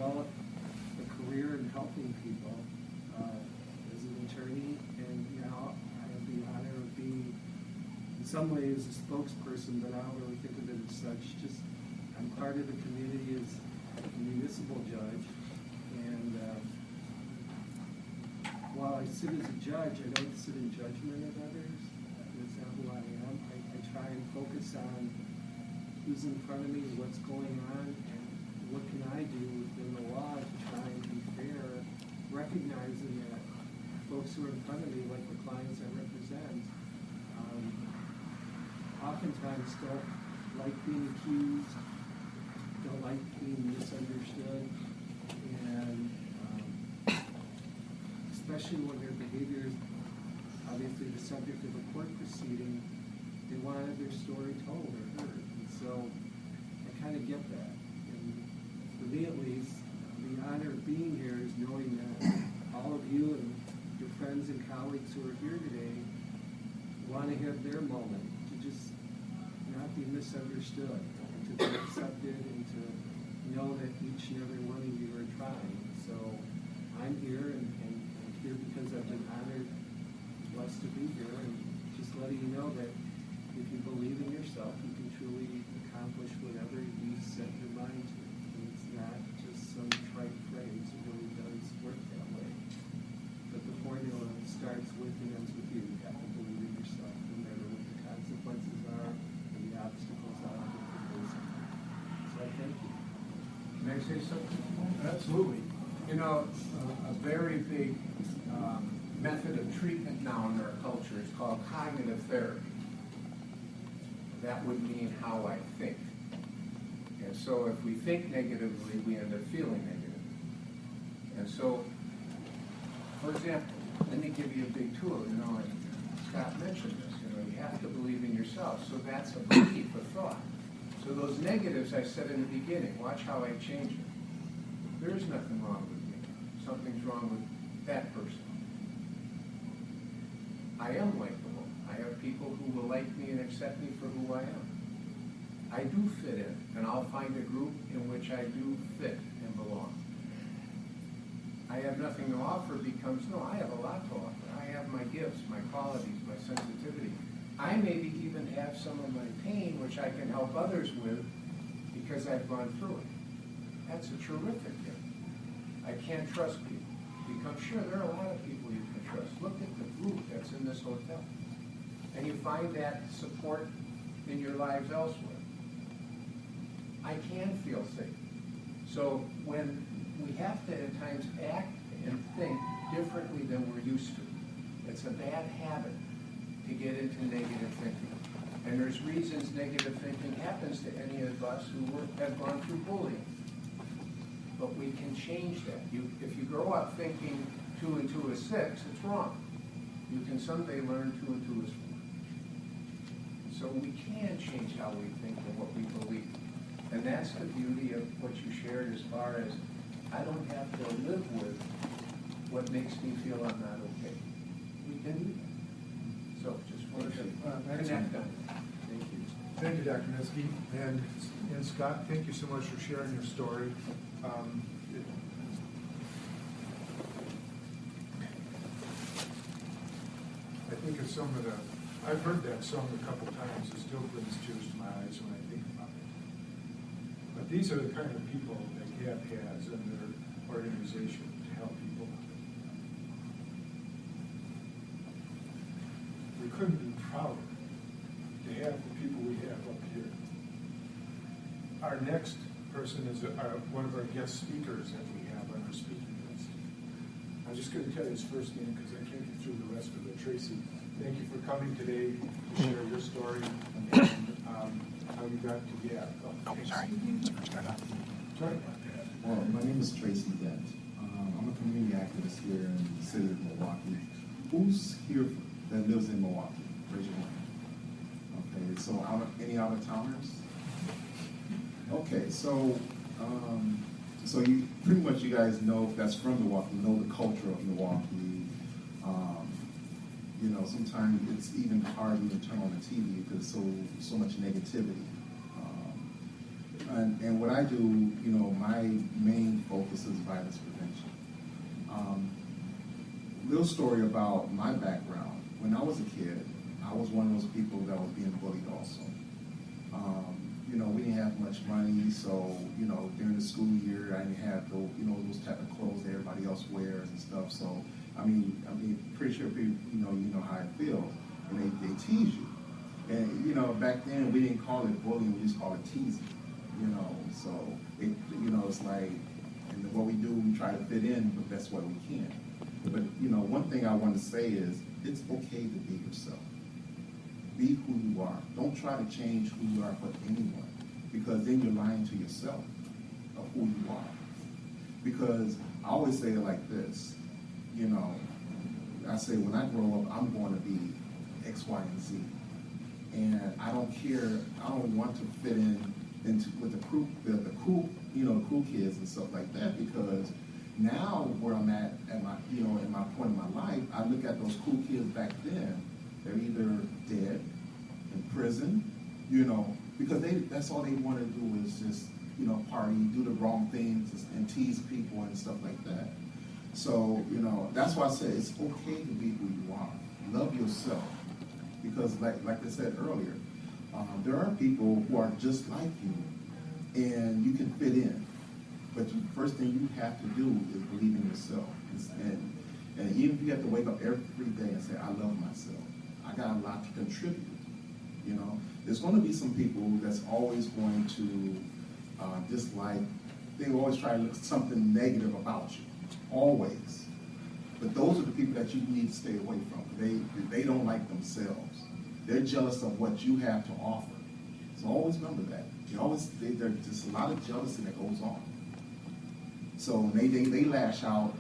developed a career in helping people as an attorney, and now I have the honor of being, in some ways, a spokesperson, but I don't really think of it as such. Just I'm part of the community as a municipal judge, and while I sit as a judge, I don't sit in judgment of others. That's not who I am. I try and focus on who's in front of me, what's going on, and what can I do within the law to try and be fair, recognizing that folks who are in front of me, like the clients I represent, oftentimes don't like being accused, don't like being misunderstood, and especially when their behavior is obviously the subject of a court proceeding, they wanted their story told or heard. And so I kind of get that. And for me at least, the honor of being here is knowing that all of you and your friends and colleagues who are here today want to have their moment to just not be misunderstood, and to be accepted, and to know that each and every one of you are trying. So I'm here, and I'm here because I've been honored, blessed to be here, and just letting you know that if you believe in yourself, you can truly accomplish whatever you set your mind to. And it's not just some trite phrase, it really does work that way. But the formula starts with and ends with you. You have to believe in yourself, no matter what the consequences are and the obstacles are that you're facing. So I thank you. Can I say something? Absolutely. You know, a very big method of treatment now in our culture is called cognitive therapy. That would mean how I think. And so if we think negatively, we end up feeling negative. And so, for example, let me give you a big tool, you know, and Scott mentioned this, you know, you have to believe in yourself. So that's a belief, a thought. So those negatives I said in the beginning, watch how I change it. There is nothing wrong with me. Something's wrong with that person. I am likable. I have people who will like me and accept me for who I am. I do fit in, and I'll find a group in which I do fit and belong. I have nothing to offer becomes, no, I have a lot to offer. I have my gifts, my qualities, my sensitivity. I maybe even have some of my pain, which I can help others with because I've gone through it. That's a terrific gift. I can't trust people. Become sure there are a lot of people you can trust. Look at the group that's in this hotel. And you find that support in your lives elsewhere. I can feel safe. So when we have to at times act and think differently than we're used to, it's a bad habit to get into negative thinking. And there's reasons negative thinking happens to any of us who have gone through bullying. But we can change that. If you grow up thinking 2 and 2 is 6, it's wrong. You can someday learn 2 and 2 is 4. So we can change how we think and what we believe. And that's the beauty of what you shared as far as I don't have to live with what makes me feel I'm not okay. We can do that. So just wanted to connect on it. Thank you. Thank you, Dr. Minsky. And Scott, thank you so much for sharing your story. I think of some of the, I've heard that song a couple times. It still brings tears to my eyes when I think about it. But these are the kind of people that GAP has in their organization to help people. We couldn't be prouder to have the people we have up here. Our next person is one of our guest speakers that we have on our speaking list. I'm just going to tell you his first name because I can't get through the rest of it. Tracy, thank you for coming today to share your story and how you got to GAP. Sorry. Well, my name is Tracy Dent. I'm a community activist here in the city of Milwaukee. Who's here that lives in Milwaukee? Raise your hand. Okay, so any out-of-towners? Okay, so you pretty much you guys know that's from Milwaukee, know the culture of Milwaukee. You know, sometimes it's even hard to turn on the TV because so much negativity. and what I do, you know, my main focus is violence prevention. Little story about my background. When I was a kid, I was one of those people that was being bullied also. You know, we didn't have much money, so, you know, during the school year, I didn't have those, you know, those type of clothes that everybody else wears and stuff. So, I mean, pretty sure people, you know how it feels, and they tease you. And, you know, back then, we didn't call it bullying, we just called it teasing, you know. So, it, you know, it's like, and what we do, we try to fit in the best way we can. But, you know, one thing I want to say is, it's okay to be yourself. Be who you are. Don't try to change who you are for anyone, because then you're lying to yourself of who you are. Because I always say it like this, you know, I say when I grow up, I'm going to be X, Y, and Z. And I don't care, I don't want to fit into with the cool, you know, cool kids and stuff like that, because now where I'm at my, you know, in my point in my life, I look at those cool kids back then, they're either dead, in prison, you know, because that's all they want to do is just, you know, party, do the wrong things and tease people and stuff like that. So, you know, that's why I say it's okay to be who you are. Love yourself. Because like I said earlier, there are people who are just like you, and you can fit in. But the first thing you have to do is believe in yourself. And even if you have to wake up every day and say, I love myself, I got a lot to contribute. You know, there's going to be some people that's always going to dislike, they always try to look something negative about you, always. But those are the people that you need to stay away from. They don't like themselves. They're jealous of what you have to offer. So always remember that. There's just a lot of jealousy that goes on. So they lash out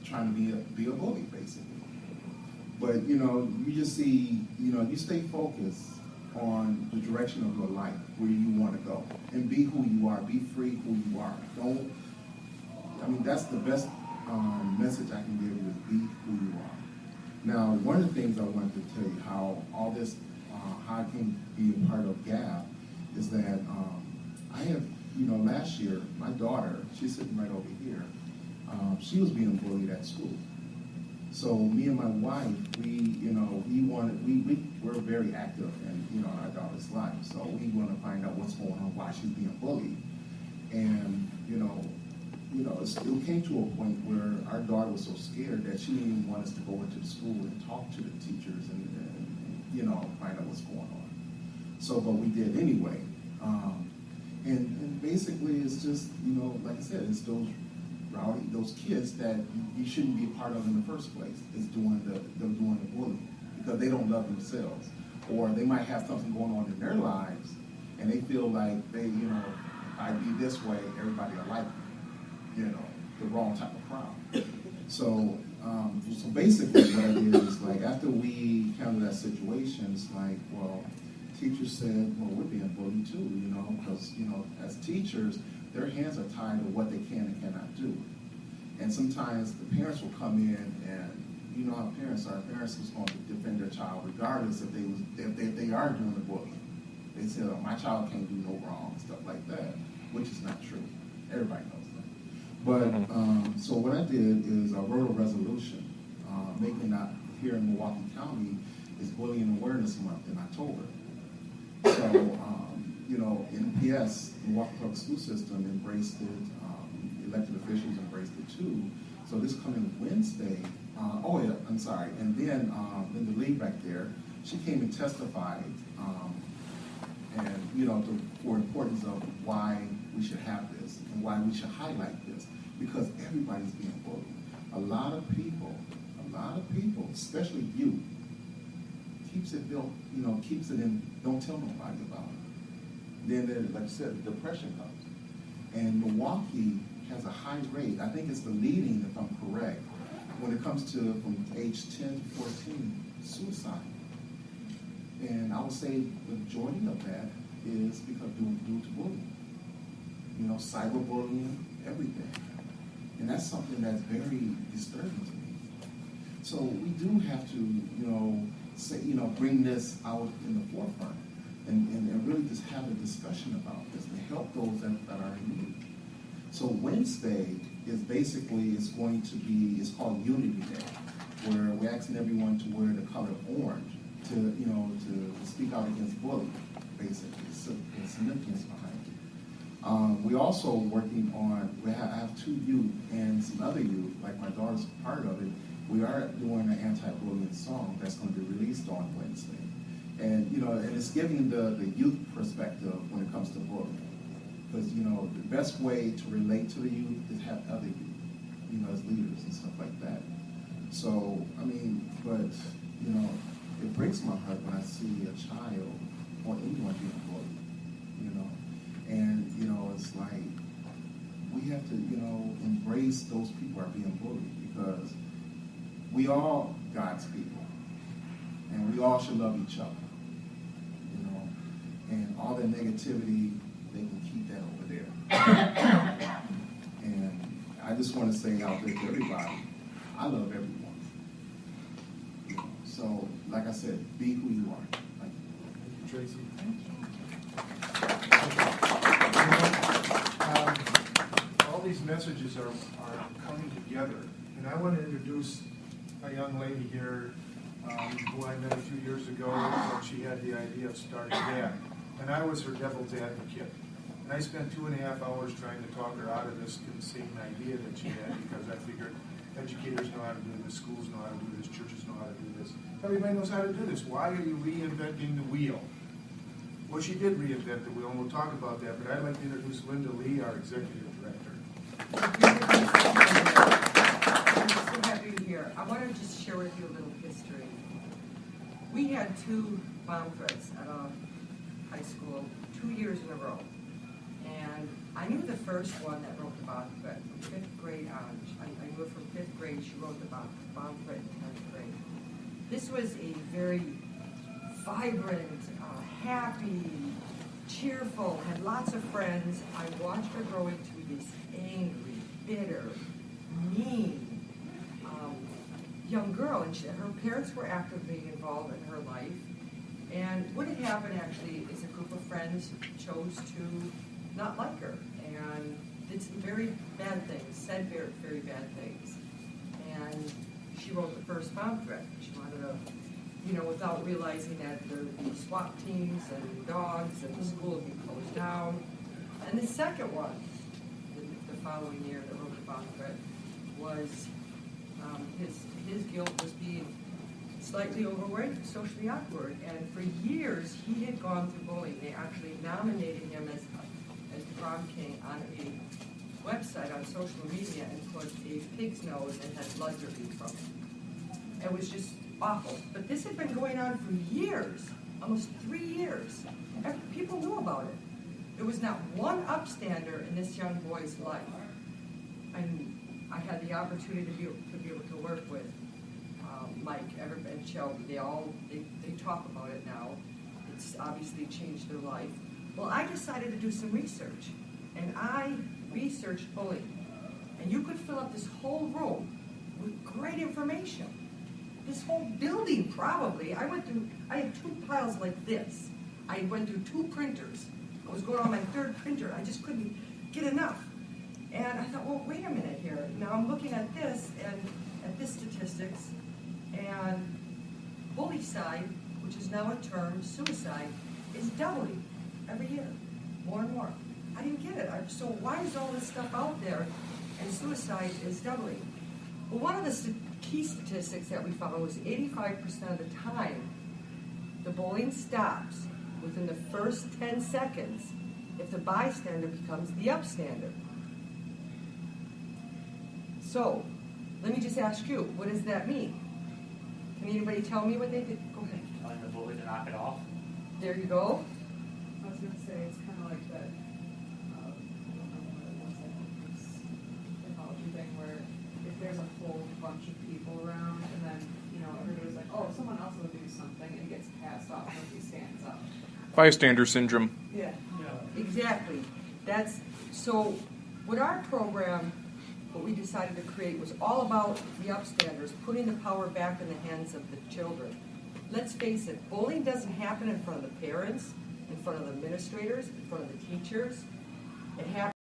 trying to be a bully, basically. But, you know, you just see, you know, you stay focused on the direction of your life, where you want to go. And be who you are. Be free who you are. That's the best message I can give you, is be who you are. Now, one of the things I wanted to tell you, how all this, how I can be a part of GAP, is that I have, you know, last year, my daughter, she's sitting right over here, she was being bullied at school. So me and my wife, we're very active in, you know, our daughter's life. So we want to find out what's going on, why she's being bullied. And, you know, it came to a point where our daughter was so scared that she didn't even want us to go into the school and talk to the teachers and you know, find out what's going on. So, but we did anyway. And basically it's just, you know, like I said, it's those kids that you shouldn't be a part of in the first place, is doing the bullying, because they don't love themselves. Or they might have something going on in their lives, and they feel like they, you know, if I be this way, everybody will like me. You know, the wrong type of crowd. So basically what I did is, like, after we handled that situation, it's like, well, teachers said, well, we're being bullied too, you know, because, you know, as teachers, their hands are tied to what they can and cannot do. And sometimes the parents will come in, and you know how parents are. Parents is going to defend their child regardless if they are doing the bullying. They say, oh, my child can't do no wrong, stuff like that, which is not true. Everybody knows that. But, so what I did is I wrote a resolution, making that here in Milwaukee County is Bullying Awareness Month in October. So, you know, NPS, Milwaukee Public School System, embraced it, elected officials embraced it too. So this coming Wednesday, and then Linda Lee back there, she came and testified, and, you know, for importance of why we should have this and why we should highlight this, because everybody's being bullied. A lot of people, especially youth, keeps it built, you know, keeps it in, don't tell nobody about it. Then, like I said, depression comes. And Milwaukee has a high rate, I think it's the leading, if I'm correct, when it comes to from age 10 to 14, suicide. And I would say the majority of that is because due to bullying. You know, cyberbullying, everything. And that's something that's very disturbing to me. So we do have to, you know, say, you know, bring this out in the forefront. and really just have a discussion about this to help those that are in need. So Wednesday is basically, it's called Unity Day, where we're asking everyone to wear the color orange to speak out against bullying, basically, so the significance behind it. We're also working on, I have 2 youth and some other youth, like my daughter's part of it. We are doing an anti-bullying song that's going to be released on Wednesday. And, and it's giving the youth perspective when it comes to bullying. Because, the best way to relate to the youth is have other youth, as leaders and stuff like that. So, but, it breaks my heart when I see a child or anyone being bullied, And, it's like, we have to, embrace those people who are being bullied, because we all God's people. And we all should love each other, And all that negativity, they can keep that over there. And I just want to say out there to everybody, I love everyone. So, like I said, be who you are. Thank you. Tracy. All these messages are coming together, and I want to introduce a young lady here who I met a few years ago when she had the idea of starting that, and I was her devil's advocate. And I spent 2.5 hours trying to talk her out of this insane idea that she had, because I figured educators know how to do this, schools know how to do this, churches know how to do this. Everybody knows how to do this. Why are you reinventing the wheel? Well, she did reinvent the wheel, and we'll talk about that, but I'd like to introduce Linda Lee, our executive director. I'm so happy to be here. I want to just share with you a little history. We had 2 bomb threats at a high school 2 years in a row. And I knew the first one that wrote the bomb threat from 5th grade on. I knew her from 5th grade. She wrote the bomb threat in 10th grade. This was a very vibrant, happy, cheerful, had lots of friends. I watched her grow into this angry, bitter, mean young girl. And her parents were actively involved in her life. And what had happened actually is a group of friends chose to not like her and did some very bad things, said very, very bad things. And she wrote the first bomb threat. She wanted to, without realizing that there would be SWAT teams and dogs and the school would be closed down. And the second one, the following year that wrote the bomb threat, was his guilt was being slightly overweight, socially awkward, and for years he had gone through bullying. They actually nominated him as prom king on a website on social media and put a pig's nose and had blood dripping from it. It was just awful. But this had been going on for years, almost 3 years. People knew about it. There was not one upstander in this young boy's life. And I had the opportunity to be able to work with Mike, Everett, and Shelby. They talk about it now. It's obviously changed their life. Well, I decided to do some research, and I researched bullying. And you could fill up this whole room with great information. This whole building, probably. I had 2 piles like this. I went through 2 printers. I was going on my 3rd printer. I just couldn't get enough. And I thought, well, wait a minute here. Now I'm looking at this, and at this statistics, and bullycide, which is now a term, suicide, is doubling every year, more and more. I didn't get it. So why is all this stuff out there and suicide is doubling? Well, one of the key statistics that we found was 85% of the time, the bullying stops within the first 10 seconds if the bystander becomes the upstander. So, let me just ask you, what does that mean? Can anybody tell me what they did? Go ahead. Telling the bully to knock it off. There you go. I was going to say, it's kind of like that, I don't know what it was, this technology thing where if there's a whole bunch of people around and then, everybody's like, oh, someone else will do something, and it gets passed off when he stands up. Bystander syndrome. Yeah. Exactly. So what our program, what we decided to create was all about the upstanders, putting the power back in the hands of the children. Let's face it, bullying doesn't happen in front of the parents. in front of the administrators, in front of the teachers. It happened